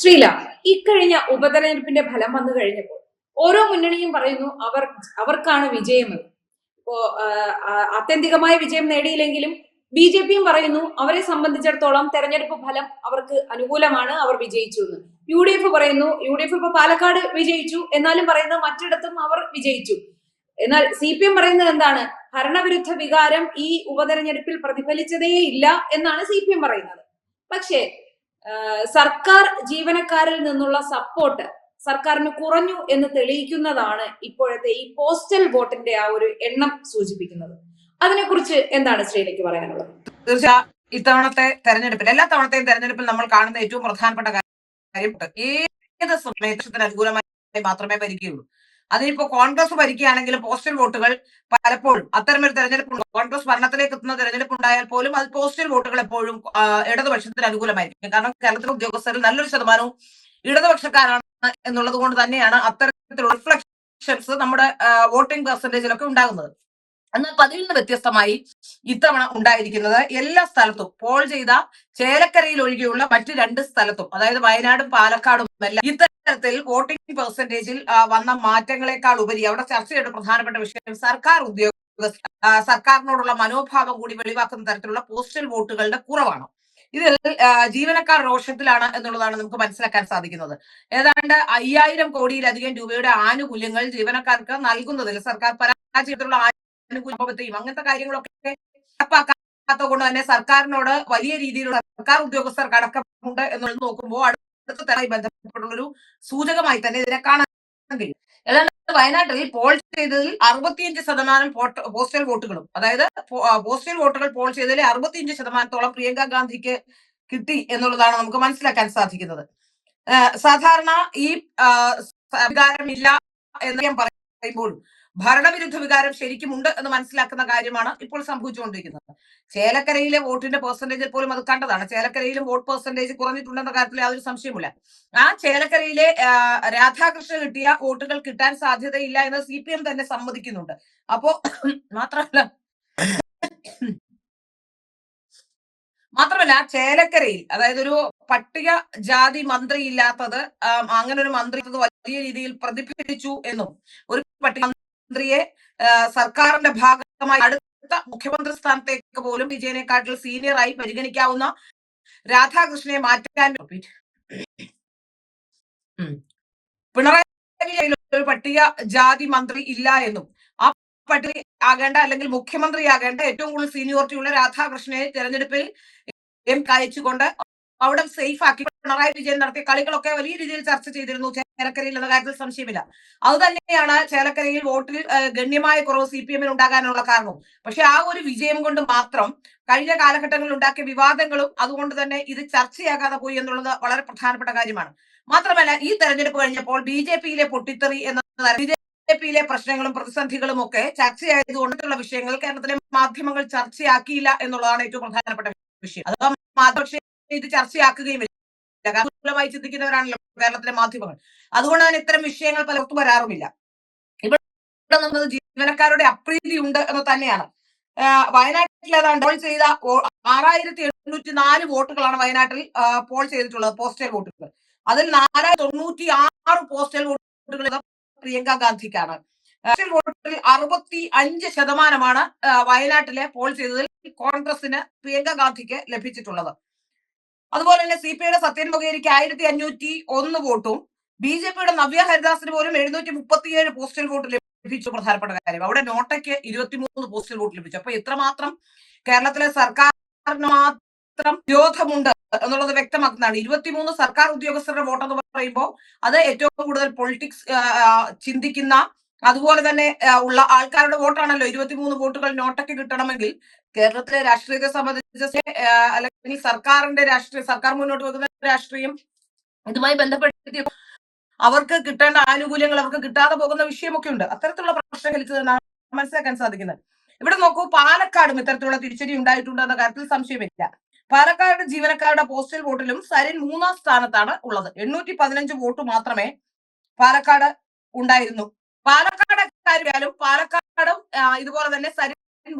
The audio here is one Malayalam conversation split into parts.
ശ്രീല, ഇക്കഴിഞ്ഞ ഉപതെരഞ്ഞെടുപ്പിന്റെ ഫലം വന്നു കഴിഞ്ഞപ്പോൾ ഓരോ മുന്നണിയും പറയുന്നു അവർക്കാണ് വിജയമെന്ന്. ഇപ്പോ ആത്യന്തികമായ വിജയം നേടിയില്ലെങ്കിലും BJP-യും പറയുന്നു അവരെ സംബന്ധിച്ചിടത്തോളം തെരഞ്ഞെടുപ്പ് ഫലം അവർക്ക് അനുകൂലമാണ്, അവർ വിജയിച്ചു എന്ന്. UDF പറയുന്നു UDF ഇപ്പൊ പാലക്കാട് വിജയിച്ചു, എന്നാലും പറയുന്നത് മറ്റിടത്തും അവർ വിജയിച്ചു. എന്നാൽ CPM പറയുന്നത് എന്താണ്? ഭരണവിരുദ്ധ വികാരം ഈ ഉപതെരഞ്ഞെടുപ്പിൽ പ്രതിഫലിച്ചതേ ഇല്ല എന്നാണ് CPM പറയുന്നത്. പക്ഷേ സർക്കാർ ജീവനക്കാരിൽ നിന്നുള്ള സപ്പോർട്ട് സർക്കാരിന് കുറഞ്ഞു എന്ന് തെളിയിക്കുന്നതാണ് ഇപ്പോഴത്തെ ഈ പോസ്റ്റൽ വോട്ടിന്റെ ആ ഒരു എണ്ണം സൂചിപ്പിക്കുന്നത്. അതിനെക്കുറിച്ച് എന്താണ് ശ്രീലയ്ക്ക് പറയാനുള്ളത്? തീർച്ചയായും ഇത്തവണത്തെ തെരഞ്ഞെടുപ്പിൽ, എല്ലാ തവണത്തെയും തെരഞ്ഞെടുപ്പിൽ നമ്മൾ കാണുന്ന ഏറ്റവും പ്രധാനപ്പെട്ട കാര്യം ഏത് സമയത്തിന് അനുകൂലമായി മാത്രമേ ഭരിക്കുകയുള്ളൂ. അതിനിപ്പോ കോൺഗ്രസ് ഭരിക്കുകയാണെങ്കിൽ പോസ്റ്റൽ വോട്ടുകൾ പലപ്പോഴും അത്തരമൊരു തെരഞ്ഞെടുപ്പ്, കോൺഗ്രസ് ഭരണത്തിലേക്ക് എത്തുന്ന തെരഞ്ഞെടുപ്പ് ഉണ്ടായാൽ പോലും അത് പോസ്റ്റൽ വോട്ടുകൾ എപ്പോഴും ഇടതുപക്ഷത്തിന് അനുകൂലമായിരിക്കും. കാരണം കേരളത്തിലെ ഉദ്യോഗസ്ഥരിൽ നല്ലൊരു ശതമാനവും ഇടതുപക്ഷക്കാരാണ് എന്നുള്ളത് കൊണ്ട് തന്നെയാണ് അത്തരത്തിലുള്ള റിഫ്ലക്ഷൻസ് നമ്മുടെ വോട്ടിംഗ് പെർസെന്റേജിലൊക്കെ ഉണ്ടാകുന്നത്. എന്നാൽ പതിവിൽ നിന്ന് വ്യത്യസ്തമായി ഇത്തവണ ഉണ്ടായിരിക്കുന്നത് എല്ലാ സ്ഥലത്തും പോൾ ചെയ്ത ചേലക്കരയിൽ ഒഴികെയുള്ള മറ്റ് 2 സ്ഥലത്തും, അതായത് വയനാടും പാലക്കാടും എല്ലാം ഇത്തരത്തിൽ വോട്ടിംഗ് പെർസെന്റേജിൽ വന്ന മാറ്റങ്ങളെക്കാൾ ഉപരി അവിടെ ചർച്ച ചെയ്യേണ്ട പ്രധാനപ്പെട്ട വിഷയം സർക്കാരിനോടുള്ള മനോഭാവം കൂടി വെളിവാക്കുന്ന തരത്തിലുള്ള പോസ്റ്റൽ വോട്ടുകളുടെ കുറവാണ്. ഇതിൽ ജീവനക്കാർ രോഷത്തിലാണ് എന്നുള്ളതാണ് നമുക്ക് മനസ്സിലാക്കാൻ സാധിക്കുന്നത്. ഏതാണ്ട് 5000 കോടിയിലധികം രൂപയുടെ ആനുകൂല്യങ്ങൾ ജീവനക്കാർക്ക് നൽകുന്നതിൽ സർക്കാർ പരാജയത്തിലുള്ള അനുകൂലത്തെയും അങ്ങനത്തെ കാര്യങ്ങളൊക്കെ നടപ്പാക്കാത്തത് കൊണ്ട് തന്നെ സർക്കാരിനോട് വലിയ രീതിയിലുള്ള സർക്കാർ ഉദ്യോഗസ്ഥർക്ക് അടക്കമുണ്ട് എന്നുള്ളത് നോക്കുമ്പോൾ അടുത്തതായി ബന്ധപ്പെട്ടുള്ള ഒരു സൂചകമായി തന്നെ ഇതിനെ കാണാൻ കഴിയും. ഏതാണ്ട് വയനാട്ടിൽ പോൾ ചെയ്തതിൽ 65% പോസ്റ്റൽ വോട്ടുകളും, അതായത് പോസ്റ്റൽ വോട്ടുകൾ പോൾ ചെയ്തതിൽ 65% പ്രിയങ്ക ഗാന്ധിക്ക് കിട്ടി എന്നുള്ളതാണ് നമുക്ക് മനസ്സിലാക്കാൻ സാധിക്കുന്നത്. സാധാരണ ഈ വികാരമില്ല എന്ന് ഞാൻ പറയുമ്പോഴും ഭരണവിരുദ്ധ വികാരം ശരിക്കും ഉണ്ട് എന്ന് മനസ്സിലാക്കുന്ന കാര്യമാണ് ഇപ്പോൾ സംഭവിച്ചുകൊണ്ടിരിക്കുന്നത്. ചേലക്കരയിലെ വോട്ടിന്റെ പെർസെന്റേജിൽ പോലും അത് കണ്ടതാണ്. ചേലക്കരയിലും വോട്ട് പെർസെന്റേജ് കുറഞ്ഞിട്ടുണ്ടെന്ന കാര്യത്തിൽ യാതൊരു സംശയമില്ല. ആ ചേലക്കരയിലെ രാധാകൃഷ്ണൻ കിട്ടിയ വോട്ടുകൾ കിട്ടാൻ സാധ്യതയില്ല എന്ന് CPM തന്നെ സമ്മതിക്കുന്നുണ്ട്. അപ്പോ മാത്രമല്ല ചേലക്കരയിൽ, അതായത് ഒരു പട്ടിക ജാതി മന്ത്രി ഇല്ലാത്തത്, അങ്ങനെ ഒരു മന്ത്രി വലിയ രീതിയിൽ പ്രതിഫലിച്ചു എന്നും ഒരു പട്ടിക മന്ത്രിയെ സർക്കാരിന്റെ ഭാഗമായി അടുത്ത മുഖ്യമന്ത്രി സ്ഥാനത്തേക്ക് പോലും വിജയനെക്കാട്ടിൽ സീനിയറായി പരിഗണിക്കാവുന്ന രാധാകൃഷ്ണനെ മാറ്റാൻ പിണറായി ഒരു പട്ടിക ജാതി മന്ത്രി ഇല്ല എന്നും ആ പട്ടിക ആകേണ്ട അല്ലെങ്കിൽ മുഖ്യമന്ത്രിയാകേണ്ട ഏറ്റവും കൂടുതൽ സീനിയോറിറ്റി ഉള്ള രാധാകൃഷ്ണനെ തെരഞ്ഞെടുപ്പിൽ അയച്ചുകൊണ്ട് അവിടെ സേഫ് ആക്കി പിണറായി വിജയൻ നടത്തിയ കളികളൊക്കെ വലിയ രീതിയിൽ ചർച്ച ചെയ്തിരുന്നു ചേലക്കരയിൽ എന്ന കാര്യത്തിൽ സംശയമില്ല. അത് തന്നെയാണ് ചേലക്കരയിൽ വോട്ടിൽ ഗണ്യമായ കുറവ് CPM ഉണ്ടാകാനുള്ള കാരണവും. പക്ഷെ ആ ഒരു വിജയം കൊണ്ട് മാത്രം കഴിഞ്ഞ കാലഘട്ടങ്ങളിൽ ഉണ്ടാക്കിയ വിവാദങ്ങളും അതുകൊണ്ട് തന്നെ ഇത് ചർച്ചയാകാതെ പോയി എന്നുള്ളത് വളരെ പ്രധാനപ്പെട്ട കാര്യമാണ്. മാത്രമല്ല ഈ തെരഞ്ഞെടുപ്പ് കഴിഞ്ഞപ്പോൾ BJP-യിലെ പൊട്ടിത്തെറി എന്ന BJP-യിലെ പ്രശ്നങ്ങളും പ്രതിസന്ധികളും ഒക്കെ ചർച്ചയായതുകൊണ്ടുള്ള വിഷയങ്ങൾ കേരളത്തിലെ മാധ്യമങ്ങൾ ചർച്ചയാക്കിയില്ല എന്നുള്ളതാണ് ഏറ്റവും പ്രധാനപ്പെട്ട വിഷയം. അഥവാ മാധ്യമ ഇത് ചർച്ചയാക്കുകയും അനുകൂലമായി ചിന്തിക്കുന്നവരാണല്ലോ കേരളത്തിലെ മാധ്യമങ്ങൾ. അതുകൊണ്ട് തന്നെ ഇത്തരം വിഷയങ്ങൾ പലർക്കും വരാറുമില്ല. ഇവിടെ നമ്മൾ ജീവനക്കാരുടെ അപ്രീതി ഉണ്ട് എന്ന് തന്നെയാണ്. വയനാട്ടിൽ ഏതാണ്ട് പോൾ ചെയ്ത 6804 വോട്ടുകളാണ് വയനാട്ടിൽ പോൾ ചെയ്തിട്ടുള്ളത്, പോസ്റ്റൽ വോട്ടുകൾ. അതിൽ 4096 പോസ്റ്റൽ വോട്ടുകൾ പ്രിയങ്ക ഗാന്ധിക്കാണ്. പോസ്റ്റൽ വോട്ടിൽ 65% വയനാട്ടിലെ പോൾ ചെയ്തതിൽ കോൺഗ്രസിന് പ്രിയങ്ക ഗാന്ധിക്ക് ലഭിച്ചിട്ടുള്ളത്. അതുപോലെ തന്നെ CPIയുടെ സത്യൻ മൊകേരിക്ക് 1501 വോട്ടും BJP-യുടെ നവ്യ ഹരിദാസിന് പോലും 737 പോസ്റ്റൽ വോട്ട് ലഭിച്ചു. പ്രധാനപ്പെട്ട കാര്യം അവിടെ നോട്ടയ്ക്ക് 23 പോസ്റ്റൽ വോട്ട് ലഭിച്ചു. അപ്പൊ എത്രമാത്രം കേരളത്തിലെ സർക്കാരിന് മാത്രം വിരോധമുണ്ട് എന്നുള്ളത് വ്യക്തമാക്കുന്നതാണ്. 23 സർക്കാർ ഉദ്യോഗസ്ഥരുടെ വോട്ട് എന്ന് പറയുമ്പോൾ അത് ഏറ്റവും കൂടുതൽ പൊളിറ്റിക്സ് ചിന്തിക്കുന്ന അതുപോലെ തന്നെ ഉള്ള ആൾക്കാരുടെ വോട്ടാണല്ലോ. 23 വോട്ടുകൾ നോട്ടയ്ക്ക് കിട്ടണമെങ്കിൽ കേരളത്തിലെ രാഷ്ട്രീയത്തെ സംബന്ധിച്ച് അല്ലെങ്കിൽ സർക്കാരിന്റെ രാഷ്ട്രീയം, സർക്കാർ മുന്നോട്ട് വെക്കുന്ന രാഷ്ട്രീയം ഇതുമായി ബന്ധപ്പെടുത്തി അവർക്ക് കിട്ടേണ്ട ആനുകൂല്യങ്ങൾ അവർക്ക് കിട്ടാതെ പോകുന്ന വിഷയമൊക്കെ ഉണ്ട്. അത്തരത്തിലുള്ള പ്രശ്നങ്ങൾ എന്നാണ് മനസ്സിലാക്കാൻ സാധിക്കുന്നത്. ഇവിടെ നോക്കൂ, പാലക്കാടും ഇത്തരത്തിലുള്ള തിരിച്ചടി ഉണ്ടായിട്ടുണ്ട് എന്ന കാര്യത്തിൽ സംശയമില്ല. പാലക്കാട് ജീവനക്കാരുടെ പോസ്റ്റൽ വോട്ടിലും സരിൻ 3-ാം സ്ഥാനത്താണ് ഉള്ളത്. 815 വോട്ട് മാത്രമേ പാലക്കാട് ഉണ്ടായിരുന്നു. പാലക്കാട് കാര്യമായാലും പാലക്കാടും ഇതുപോലെ തന്നെ സരിൻ,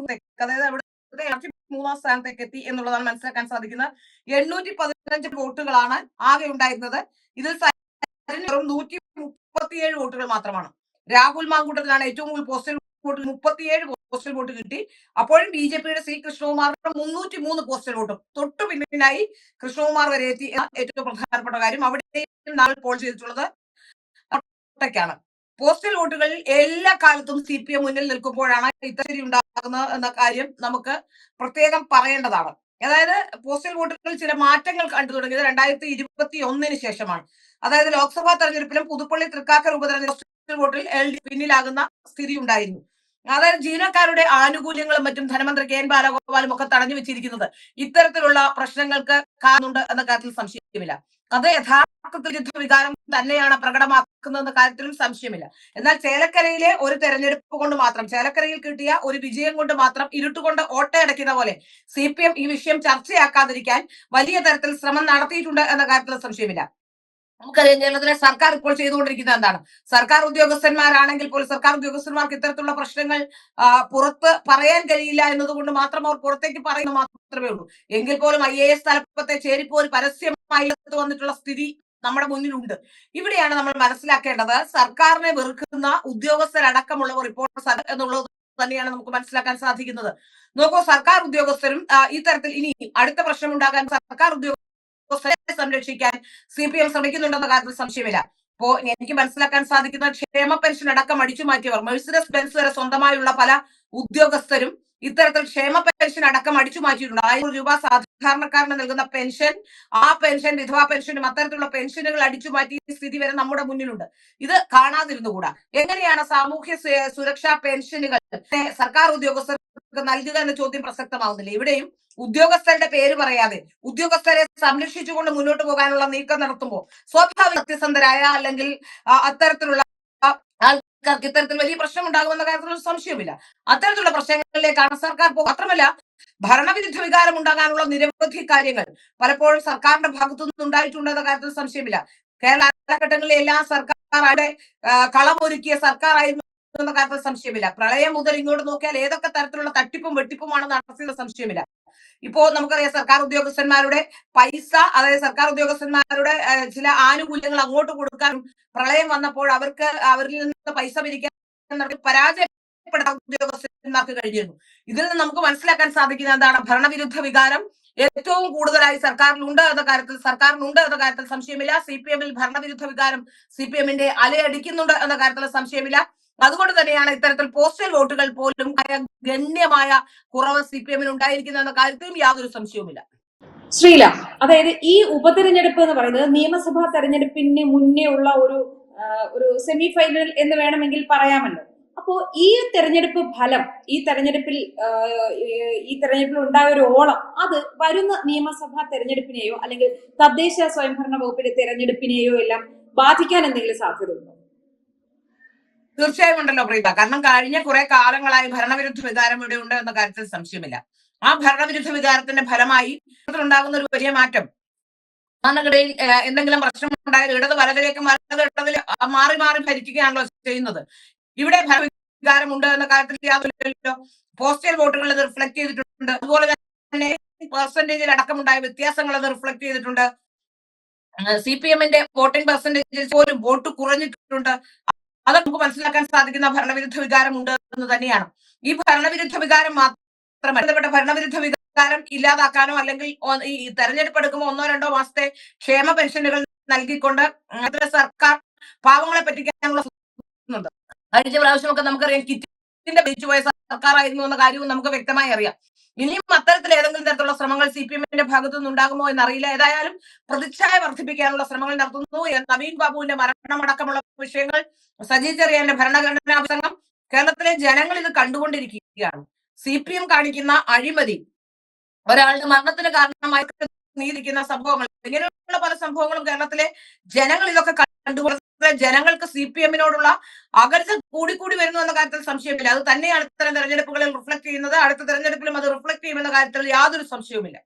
അതായത് അവിടെ 3-ാം സ്ഥാനത്തേക്ക് എത്തി എന്നുള്ളതാണ് മനസ്സിലാക്കാൻ സാധിക്കുന്നത്. 815 വോട്ടുകളാണ് ആകെ ഉണ്ടായിരുന്നത്. ഇതിൽ വെറും 137 വോട്ടുകൾ മാത്രമാണ്. രാഹുൽ മാങ്കൂട്ടത്തിനാണ് ഏറ്റവും കൂടുതൽ പോസ്റ്റൽ വോട്ട്, 37 പോസ്റ്റൽ വോട്ട് കിട്ടി. അപ്പോഴും BJPയുടെ സി കൃഷ്ണകുമാറിന്റെ 303 പോസ്റ്റൽ വോട്ടും. തൊട്ടു പിന്നിലായി കൃഷ്ണകുമാർ വരെ എത്തി. ഏറ്റവും പ്രധാനപ്പെട്ട കാര്യം അവിടെയും നാൾ പോൾ ചെയ്തിട്ടുള്ളത് ഒറ്റയ്ക്കാണ്. പോസ്റ്റൽ വോട്ടുകളിൽ എല്ലാ കാലത്തും CPM മുന്നിൽ നിൽക്കുമ്പോഴാണ് ഇത്തരം ഉണ്ടാകുന്നത് എന്ന കാര്യം നമുക്ക് പ്രത്യേകം പറയേണ്ടതാണ്. അതായത് പോസ്റ്റൽ വോട്ടുകളിൽ ചില മാറ്റങ്ങൾ കണ്ടു തുടങ്ങിയത് 2021 ശേഷമാണ്. അതായത് ലോക്സഭാ തെരഞ്ഞെടുപ്പിലും പുതുപ്പള്ളി തൃക്കാക്കര ഉപതെരഞ്ഞെടുപ്പ് പോസ്റ്റൽ വോട്ടിൽ LDF പിന്നിലാകുന്ന സ്ഥിതി ഉണ്ടായിരുന്നു. അതായത് ജീവനക്കാരുടെ ആനുകൂല്യങ്ങളും മറ്റും ധനമന്ത്രി KN ബാലഗോപാലും ഒക്കെ തടഞ്ഞു വെച്ചിരിക്കുന്നത് ഇത്തരത്തിലുള്ള പ്രശ്നങ്ങൾക്ക് കാരണമുണ്ട് എന്ന കാര്യത്തിൽ സംശയമില്ല. അത് യഥാർത്ഥത്തിൽ യുദ്ധവികാരം തന്നെയാണ് പ്രകടമാക്കുന്നതെന്ന കാര്യത്തിലും സംശയമില്ല. എന്നാൽ ചേലക്കരയിലെ ഒരു തെരഞ്ഞെടുപ്പ് കൊണ്ട് മാത്രം, ചേലക്കരയിൽ കിട്ടിയ ഒരു വിജയം കൊണ്ട് മാത്രം ഇരുട്ടുകൊണ്ട് ഓട്ടയടയ്ക്കുന്ന പോലെ CPM ഈ വിഷയം ചർച്ചയാക്കാതിരിക്കാൻ വലിയ തരത്തിൽ ശ്രമം നടത്തിയിട്ടുണ്ട് എന്ന കാര്യത്തിൽ സംശയമില്ല. നമുക്കറിയാം കേരളത്തിലെ സർക്കാർ ഇപ്പോൾ ചെയ്തുകൊണ്ടിരിക്കുന്നത് എന്താണ്? സർക്കാർ ഉദ്യോഗസ്ഥന്മാരാണെങ്കിൽ പോലും സർക്കാർ ഉദ്യോഗസ്ഥന്മാർക്ക് ഇത്തരത്തിലുള്ള പ്രശ്നങ്ങൾ പുറത്ത് പറയാൻ കഴിയില്ല എന്നതുകൊണ്ട് മാത്രം അവർ പുറത്തേക്ക് പറയുന്നത് മാത്രമേ ഉള്ളൂ. എങ്കിൽ പോലും IAS തലപ്പത്തെ ചേരിപ്പോര് പരസ്യമായി വന്നിട്ടുള്ള സ്ഥിതി നമ്മുടെ മുന്നിലുണ്ട്. ഇവിടെയാണ് നമ്മൾ മനസ്സിലാക്കേണ്ടത്, സർക്കാരിനെ വെറുക്കുന്ന ഉദ്യോഗസ്ഥരടക്കമുള്ളവർ ഇപ്പോൾ എന്നുള്ളത് തന്നെയാണ് നമുക്ക് മനസ്സിലാക്കാൻ സാധിക്കുന്നത്. നോക്കൂ, സർക്കാർ ഉദ്യോഗസ്ഥരും ഇത്തരത്തിൽ ഇനി അടുത്ത പ്രശ്നം ഉണ്ടാകാൻ സർക്കാർ സംരക്ഷിക്കാൻ CPM ശ്രമിക്കുന്നുണ്ടെന്ന കാര്യത്തിൽ സംശയമില്ല. അപ്പോ എനിക്ക് മനസ്സിലാക്കാൻ സാധിക്കുന്ന ക്ഷേമ പെൻഷൻ അടക്കം അടിച്ചു മാറ്റിയവർ, മെഴ്സിഡസ് ബെൻസ് വരെ സ്വന്തമായുള്ള പല ഉദ്യോഗസ്ഥരും ഇത്തരത്തിൽ ക്ഷേമ പെൻഷൻ അടക്കം അടിച്ചു മാറ്റിയിട്ടുണ്ട്. 1000 രൂപ സാധാരണക്കാരന് നൽകുന്ന പെൻഷൻ, ആ പെൻഷൻ വിധവാ പെൻഷനും അത്തരത്തിലുള്ള പെൻഷനുകൾ അടിച്ചു മാറ്റിയ സ്ഥിതി വരെ നമ്മുടെ മുന്നിലുണ്ട്. ഇത് കാണാതിരുന്നുകൂടാ. എങ്ങനെയാണ് സാമൂഹ്യ സുരക്ഷാ പെൻഷനുകൾ സർക്കാർ ഉദ്യോഗസ്ഥർക്ക് നൽകുക എന്ന ചോദ്യം പ്രസക്തമാവുന്നില്ല. ഇവിടെയും ഉദ്യോഗസ്ഥരുടെ പേര് പറയാതെ ഉദ്യോഗസ്ഥരെ സംരക്ഷിച്ചുകൊണ്ട് മുന്നോട്ട് പോകാനുള്ള നീക്കം നടത്തുമ്പോൾ സ്വാഭാവിക സത്യസന്ധരായ അല്ലെങ്കിൽ അത്തരത്തിലുള്ള ആൾക്കാർക്ക് ഇത്തരത്തിൽ വലിയ പ്രശ്നം ഉണ്ടാകുമെന്ന കാര്യത്തിൽ സംശയമില്ല. അത്തരത്തിലുള്ള പ്രശ്നങ്ങളിലേക്കാണ് സർക്കാർ മാത്രമല്ല ഭരണവിരുദ്ധ വികാരം ഉണ്ടാകാനുള്ള നിരവധി കാര്യങ്ങൾ പലപ്പോഴും സർക്കാരിന്റെ ഭാഗത്തു നിന്ന് ഉണ്ടായിട്ടുണ്ടെന്ന കാര്യത്തിൽ സംശയമില്ല. കേരള കാലഘട്ടങ്ങളിലെ എല്ലാ സർക്കാരുടെ കളമൊരുക്കിയ സർക്കാരായിരുന്നു എന്ന കാര്യത്തിൽ സംശയമില്ല. പ്രളയം മുതൽ ഇങ്ങോട്ട് നോക്കിയാൽ ഏതൊക്കെ തരത്തിലുള്ള തട്ടിപ്പും വെട്ടിപ്പുമാണ് നടത്തിയത് സംശയമില്ല. ഇപ്പോ നമുക്കറിയാം സർക്കാർ ഉദ്യോഗസ്ഥന്മാരുടെ പൈസ, അതായത് സർക്കാർ ഉദ്യോഗസ്ഥന്മാരുടെ ചില ആനുകൂല്യങ്ങൾ അങ്ങോട്ട് കൊടുക്കാനും പ്രളയം വന്നപ്പോൾ അവരിൽ നിന്ന് പൈസ പിരിക്കാൻ പരാജയപ്പെടുന്ന ഉദ്യോഗസ്ഥന്മാർക്ക് കഴിഞ്ഞിരുന്നു. ഇതിൽ നിന്ന് നമുക്ക് മനസ്സിലാക്കാൻ സാധിക്കുന്ന എന്താണ്? ഭരണവിരുദ്ധ വികാരം ഏറ്റവും കൂടുതലായി സർക്കാരിനുണ്ട് എന്ന കാര്യത്തിൽ സംശയമില്ല. CPM-ൽ ഭരണവിരുദ്ധ വികാരം CPM-ന്റെ അലയടിക്കുന്നുണ്ട് എന്ന കാര്യത്തിൽ സംശയമില്ല. അതുകൊണ്ട് തന്നെയാണ് ഇത്തരത്തിൽ പോസ്റ്റൽ വോട്ടുകൾ പോലും ഗണ്യമായ കുറവ് CPM-ന് ഉണ്ടായിരിക്കുന്ന കാര്യത്തിലും യാതൊരു സംശയവുമില്ല. ശ്രീല, അതായത് ഈ ഉപതെരഞ്ഞെടുപ്പ് എന്ന് പറയുന്നത് നിയമസഭാ തെരഞ്ഞെടുപ്പിന് മുന്നേ ഉള്ള ഒരു സെമി ഫൈനൽ എന്ന് വേണമെങ്കിൽ പറയാമല്ലോ. അപ്പോ ഈ തെരഞ്ഞെടുപ്പ് ഫലം, ഈ തെരഞ്ഞെടുപ്പിൽ ഉണ്ടായ ഒരു ഓളം, അത് വരുന്ന നിയമസഭാ തെരഞ്ഞെടുപ്പിനെയോ അല്ലെങ്കിൽ തദ്ദേശ സ്വയംഭരണ വകുപ്പിന്റെ തെരഞ്ഞെടുപ്പിനെയോ എല്ലാം ബാധിക്കാൻ എന്തെങ്കിലും സാധ്യതയുണ്ടോ? തീർച്ചയായും ഉണ്ടല്ലോ പ്രീത. കാരണം കഴിഞ്ഞ കുറെ കാലങ്ങളായി ഭരണവിരുദ്ധ വികാരം ഇവിടെ ഉണ്ട് എന്ന കാര്യത്തിൽ സംശയമില്ല. ആ ഭരണവിരുദ്ധ വികാരത്തിന്റെ ഫലമായി ഉണ്ടാകുന്ന ഒരു വലിയ മാറ്റം, ഭരണഘടനയിൽ എന്തെങ്കിലും പ്രശ്നം ഉണ്ടായാലും ഇടത് വലതിലേക്ക് ഇടതിൽ മാറി മാറി ഭരിക്കുകയാണല്ലോ ചെയ്യുന്നത്. ഇവിടെ ഭരണവികാരമുണ്ട് എന്ന കാര്യത്തിൽ യാതൊരു പോസ്റ്റൽ വോട്ടുകൾ അത് റിഫ്ലക്ട് ചെയ്തിട്ടുണ്ട്. അതുപോലെ തന്നെ പെർസെന്റേജിൽ അടക്കമുണ്ടായ വ്യത്യാസങ്ങൾ അത് റിഫ്ലക്ട് ചെയ്തിട്ടുണ്ട്. CPM-ന്റെ വോട്ടിംഗ് പെർസെന്റേജിൽ പോലും വോട്ട് കുറഞ്ഞിട്ടുണ്ട്. അത് നമുക്ക് മനസ്സിലാക്കാൻ സാധിക്കുന്ന ഭരണവിരുദ്ധ വികാരം ഉണ്ട് എന്ന് തന്നെയാണ്. ഈ ഭരണവിരുദ്ധ വികാരം മാത്രമല്ല, ഭരണവിരുദ്ധ വികാരം ഇല്ലാതാക്കാനോ അല്ലെങ്കിൽ ഈ തെരഞ്ഞെടുപ്പ് എടുക്കുമ്പോൾ 1-2 മാസത്തെ ക്ഷേമ പെൻഷനുകൾ നൽകിക്കൊണ്ട് സർക്കാർ പാവങ്ങളെ പറ്റിക്കാനുള്ള ശ്രമിക്കുന്നുണ്ട്. കഴിഞ്ഞ പ്രാവശ്യമൊക്കെ നമുക്കറിയാം കിറ്റിന്റെ പിരിച്ചുപോയ സർക്കാരായിരുന്നു എന്ന കാര്യവും നമുക്ക് വ്യക്തമായി അറിയാം. ഇനിയും അത്തരത്തിൽ ഏതെങ്കിലും തരത്തിലുള്ള ശ്രമങ്ങൾ CPM-ന്റെ ഭാഗത്തു നിന്നുണ്ടാകുമോ എന്നറിയില്ല. ഏതായാലും പ്രതിച്ഛായ വർദ്ധിപ്പിക്കാനുള്ള ശ്രമങ്ങൾ നടത്തുന്നു. നവീൻ ബാബുവിന്റെ മരണമടക്കമുള്ള വിഷയങ്ങൾ, സജി ചെറിയാന്റെ ഭരണഘടനാ പ്രസംഗം, കേരളത്തിലെ ജനങ്ങൾ ഇത് കണ്ടുകൊണ്ടിരിക്കുകയാണ്. CPM കാണിക്കുന്ന അഴിമതി, ഒരാളുടെ മരണത്തിന് കാരണമായി നീതിക്കുന്ന സംഭവങ്ങൾ, ഇങ്ങനെയുള്ള പല സംഭവങ്ങളും കേരളത്തിലെ ജനങ്ങൾ ഇതൊക്കെ കണ്ടുകൊണ്ട് ജനങ്ങൾക്ക് CPM-നോടുള്ള അകൽച്ച കൂടിക്കൂടി വരുന്നു എന്ന കാര്യത്തിൽ സംശയമില്ല. അത് തന്നെയാണ് ഇത്തരം തെരഞ്ഞെടുപ്പുകളിൽ റിഫ്ലക്ട് ചെയ്യുന്നത്. അടുത്ത തെരഞ്ഞെടുപ്പിലും അത് റിഫ്ലക്ട് ചെയ്യുമെന്ന കാര്യത്തിൽ യാതൊരു സംശയവുമില്ല.